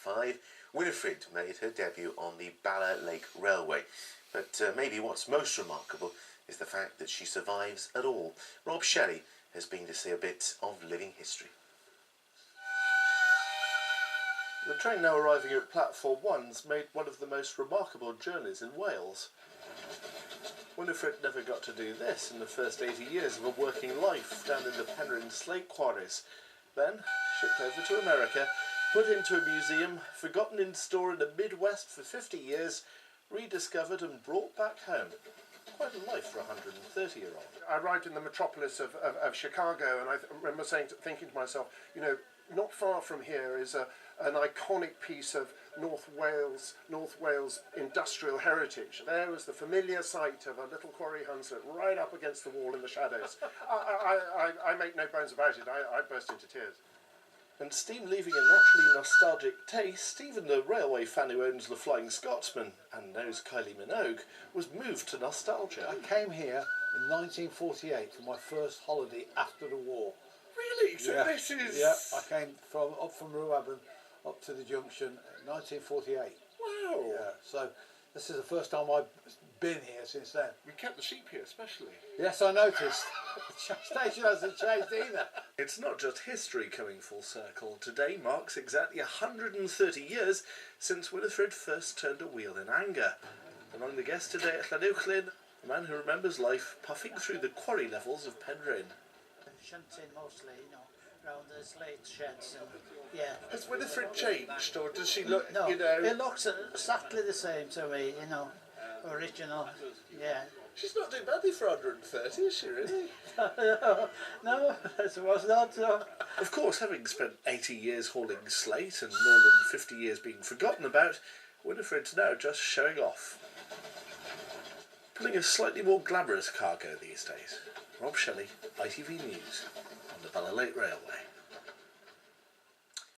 1985, Winifred made her debut on the Bala Lake Railway. But maybe what's most remarkable is the fact that she survives at all. Rob Shelley has been to see a bit of living history. The train now arriving at platform 1's made one of the most remarkable journeys in Wales. Winifred never got to do this in the first 80 years of a working life down in the Penrhyn slate quarries. Then, shipped over to America, put into a museum, forgotten in store in the Midwest for 50 years, rediscovered and brought back home. Quite a life for a 130-year-old. I arrived in the metropolis of Chicago, and I remember thinking to myself, you know, not far from here is an iconic piece of North Wales industrial heritage. There was the familiar sight of a little quarry Hunslet right up against the wall in the shadows. I make no bones about it. I burst into tears. And steam leaving a naturally nostalgic taste, even the railway fan who owns the Flying Scotsman and knows Kylie Minogue was moved to nostalgia. I came here in 1948 for my first holiday after the war. Really? So yeah. This is... Yeah, I came up from Rewabon up to the junction in 1948. Wow. Yeah, so this is the first time I've been here since then. We kept the sheep here especially. Yes, I noticed. The station hasn't changed either. It's not just history coming full circle. Today marks exactly 130 years since Winifred first turned a wheel in anger. Among the guests today at Llanwchlyn, a man who remembers life puffing through the quarry levels of Penrhyn. Shunting mostly, you know, around the slate sheds and yeah. Has Winifred changed, or does she look, No, you know... it looks exactly the same to me, you know, original, yeah. She's not doing badly for 130, is she really? No, it was not so. Of course, having spent 80 years hauling slate and more than 50 years being forgotten about, Winifred's now just showing off. Pulling a slightly more glamorous cargo these days. Rob Shelley, ITV News, on the Bala Lake Railway.